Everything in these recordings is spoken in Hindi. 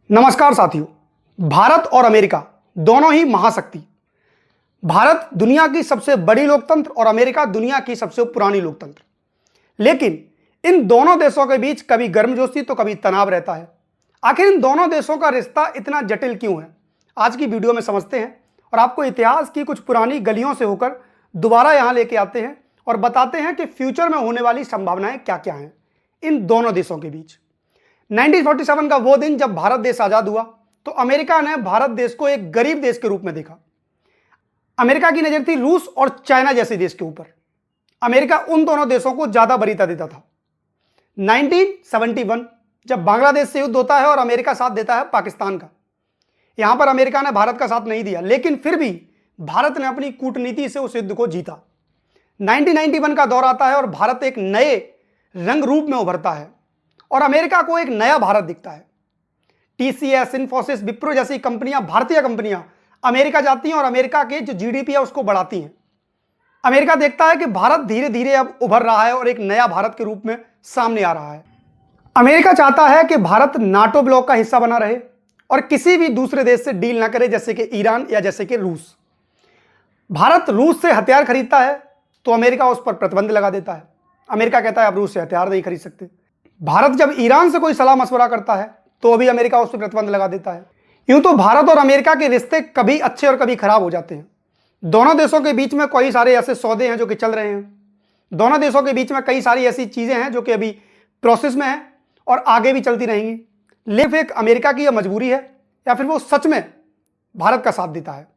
नमस्कार साथियों। भारत और अमेरिका दोनों ही महाशक्ति। भारत दुनिया की सबसे बड़ी लोकतंत्र और अमेरिका दुनिया की सबसे पुरानी लोकतंत्र। लेकिन इन दोनों देशों के बीच कभी गर्मजोशी तो कभी तनाव रहता है। आखिर इन दोनों देशों का रिश्ता इतना जटिल क्यों है, आज की वीडियो में समझते हैं और आपको इतिहास की कुछ पुरानी गलियों से होकर दोबारा यहां लेके आते हैं और बताते हैं कि फ्यूचर में होने वाली संभावनाएं क्या क्या हैं इन दोनों देशों के बीच। 1947 का वो दिन जब भारत देश आजाद हुआ तो अमेरिका ने भारत देश को एक गरीब देश के रूप में देखा। अमेरिका की नजर थी रूस और चाइना जैसे देश के ऊपर। अमेरिका उन दोनों देशों को ज्यादा वरीयता देता था। 1971 जब बांग्लादेश से युद्ध होता है और अमेरिका साथ देता है पाकिस्तान का, यहां पर अमेरिका ने भारत का साथ नहीं दिया, लेकिन फिर भी भारत ने अपनी कूटनीति से उस युद्ध को जीता। 1991 का दौर आता है और भारत एक नए रंग रूप में उभरता है और अमेरिका को एक नया भारत दिखता है। टीसीएस, इन्फोसिस, विप्रो जैसी कंपनियां, भारतीय कंपनियां अमेरिका जाती हैं और अमेरिका के जो जीडीपी है उसको बढ़ाती हैं। अमेरिका देखता है कि भारत धीरे धीरे अब उभर रहा है और एक नया भारत के रूप में सामने आ रहा है। अमेरिका चाहता है कि भारत नाटो ब्लॉक का हिस्सा बना रहे और किसी भी दूसरे देश से डील ना करे, जैसे कि ईरान या जैसे कि रूस। भारत रूस से हथियार खरीदता है तो अमेरिका उस पर प्रतिबंध लगा देता है। अमेरिका कहता है आप रूस से हथियार नहीं खरीद सकते। भारत जब ईरान से कोई सलाह मशवरा करता है तो अभी अमेरिका उस पर प्रतिबंध लगा देता है। यूं तो भारत और अमेरिका के रिश्ते कभी अच्छे और कभी खराब हो जाते हैं। दोनों देशों के बीच में कई सारे ऐसे सौदे हैं जो कि चल रहे हैं। दोनों देशों के बीच में कई सारी ऐसी चीजें हैं जो कि अभी प्रोसेस में है और आगे भी चलती रहेंगी। लेकिन एक अमेरिका की यह मजबूरी है या फिर वो सच में भारत का साथ देता है।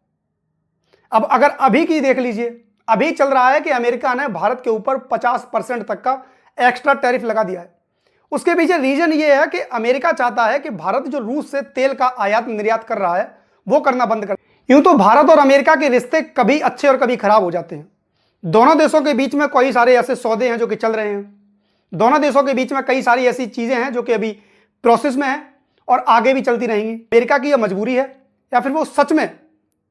अब अगर अभी की देख लीजिए, अभी चल रहा है कि अमेरिका ने भारत के ऊपर 50% तक का एक्स्ट्रा टैरिफ लगा दिया है। उसके पीछे रीजन ये है कि अमेरिका चाहता है कि भारत जो रूस से तेल का आयात निर्यात कर रहा है वो करना बंद कर। यूं तो भारत और अमेरिका के रिश्ते कभी अच्छे और कभी खराब हो जाते हैं। दोनों देशों के बीच में कई सारे ऐसे सौदे हैं जो कि चल रहे हैं। दोनों देशों के बीच में कई सारी ऐसी चीजें हैं जो कि अभी प्रोसेस में है और आगे भी चलती रहेंगी। अमेरिका की यह मजबूरी है या फिर वो सच में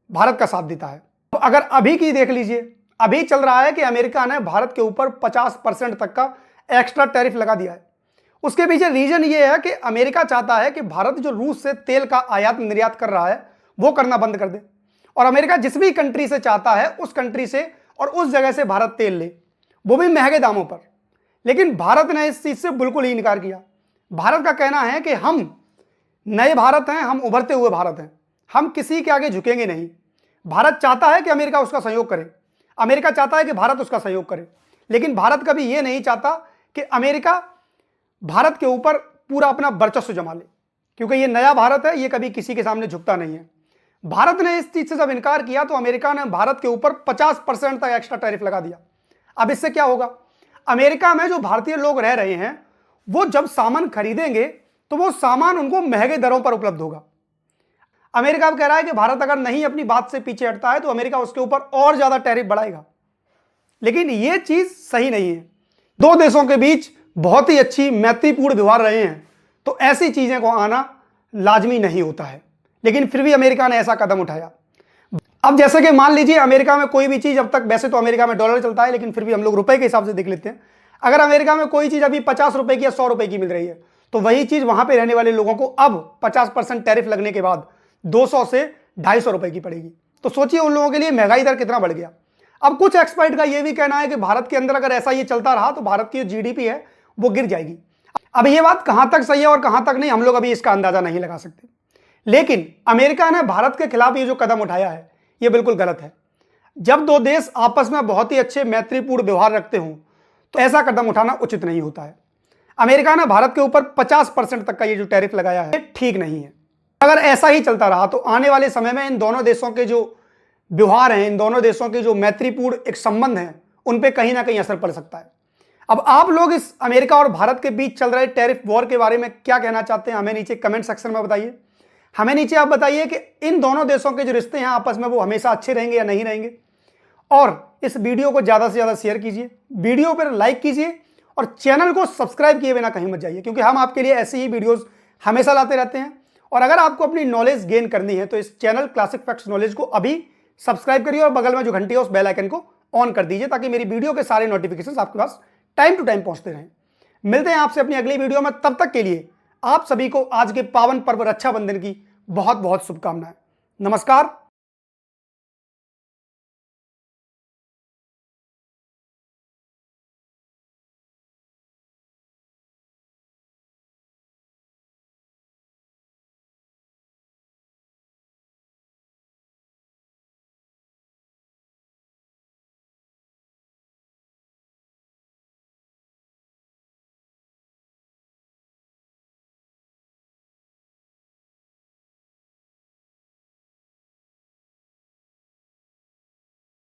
भारत का साथ देता है। तो अगर अभी की देख लीजिए, अभी चल रहा है कि अमेरिका ने भारत के ऊपर 50% तक का एक्स्ट्रा टैरिफ लगा दिया है। उसके पीछे रीजन ये है कि अमेरिका चाहता है कि भारत जो रूस से तेल का आयात निर्यात कर रहा है वो करना बंद कर दे और अमेरिका जिस भी कंट्री से चाहता है उस कंट्री से और उस जगह से भारत तेल ले, वो भी महंगे दामों पर। लेकिन भारत ने इस चीज से बिल्कुल ही इनकार किया। भारत का कहना है कि हम नए भारत हैं, हम उभरते हुए भारत हैं, हम किसी के आगे झुकेंगे नहीं। भारत चाहता है कि अमेरिका उसका सहयोग करे, अमेरिका चाहता है कि भारत उसका सहयोग करे, लेकिन भारत कभी यह नहीं चाहता कि अमेरिका भारत के ऊपर पूरा अपना वर्चस्व जमा ले, क्योंकि ये नया भारत है, ये कभी किसी के सामने झुकता नहीं है। भारत ने इस चीज से जब इनकार किया तो अमेरिका ने भारत के ऊपर 50% तक एक्स्ट्रा टैरिफ लगा दिया। अब इससे क्या होगा? अमेरिका में जो भारतीय लोग रह रहे हैं वो जब सामान खरीदेंगे तो वो सामान उनको महंगे दरों पर उपलब्ध होगा। अमेरिका अब कह रहा है कि भारत अगर नहीं अपनी बात से पीछे हटता है तो अमेरिका उसके ऊपर और ज्यादा टैरिफ बढ़ाएगा, लेकिन यह चीज सही नहीं है। दो देशों के बीच बहुत ही अच्छी मैत्रीपूर्ण व्यवहार रहे हैं तो ऐसी चीजें को आना लाजमी नहीं होता है, लेकिन फिर भी अमेरिका ने ऐसा कदम उठाया। अब जैसे कि मान लीजिए अमेरिका में कोई भी चीज, अब तक वैसे तो अमेरिका में डॉलर चलता है लेकिन फिर भी हम लोग रुपए के हिसाब से देख लेते हैं। अगर अमेरिका में कोई चीज अभी 50 रुपए की या 100 रुपए की मिल रही है तो वही चीज वहां पर रहने वाले लोगों को अब 50% टैरिफ लगने के बाद 200 से 250 रुपए की पड़ेगी। तो सोचिए उन लोगों के लिए महंगाई दर कितना बढ़ गया। अब कुछ एक्सपर्ट का यह भी कहना है कि भारत के अंदर अगर ऐसा ये चलता रहा तो भारत की जीडीपी है वो गिर जाएगी। अब ये बात कहां तक सही है और कहां तक नहीं, हम लोग अभी इसका अंदाजा नहीं लगा सकते, लेकिन अमेरिका ने भारत के खिलाफ ये जो कदम उठाया है ये बिल्कुल गलत है। जब दो देश आपस में बहुत ही अच्छे मैत्रीपूर्ण व्यवहार रखते हों तो ऐसा कदम उठाना उचित नहीं होता है। अमेरिका ने भारत के ऊपर 50% तक का ये जो टैरिफ लगाया है ठीक नहीं है। अगर ऐसा ही चलता रहा तो आने वाले समय में इन दोनों देशों के जो व्यवहार हैं, इन दोनों देशों के जो मैत्रीपूर्ण एक संबंध हैं, उन पे कहीं ना कहीं असर पड़ सकता है। अब आप लोग इस अमेरिका और भारत के बीच चल रहे टैरिफ वॉर के बारे में क्या कहना चाहते हैं, हमें नीचे कमेंट सेक्शन में बताइए। हमें नीचे आप बताइए कि इन दोनों देशों के जो रिश्ते हैं आपस में वो हमेशा अच्छे रहेंगे या नहीं रहेंगे। और इस वीडियो को ज्यादा से ज्यादा शेयर कीजिए, वीडियो पर लाइक कीजिए और चैनल को सब्सक्राइब किए बिना कहीं मत जाइए, क्योंकि हम आपके लिए ऐसी ही वीडियोस हमेशा लाते रहते हैं। और अगर आपको अपनी नॉलेज गेन करनी है तो इस चैनल क्लासिक फैक्ट्स नॉलेज को अभी सब्सक्राइब करिए और बगल में जो घंटी है उस बेल आइकन को ऑन कर दीजिए, ताकि मेरी वीडियो के सारे नोटिफिकेशंस आपके पास टाइम टू टाइम पहुंचते रहें। मिलते हैं आपसे अपनी अगली वीडियो में, तब तक के लिए आप सभी को आज के पावन पर्व रक्षाबंधन की बहुत बहुत शुभकामनाएं। नमस्कार।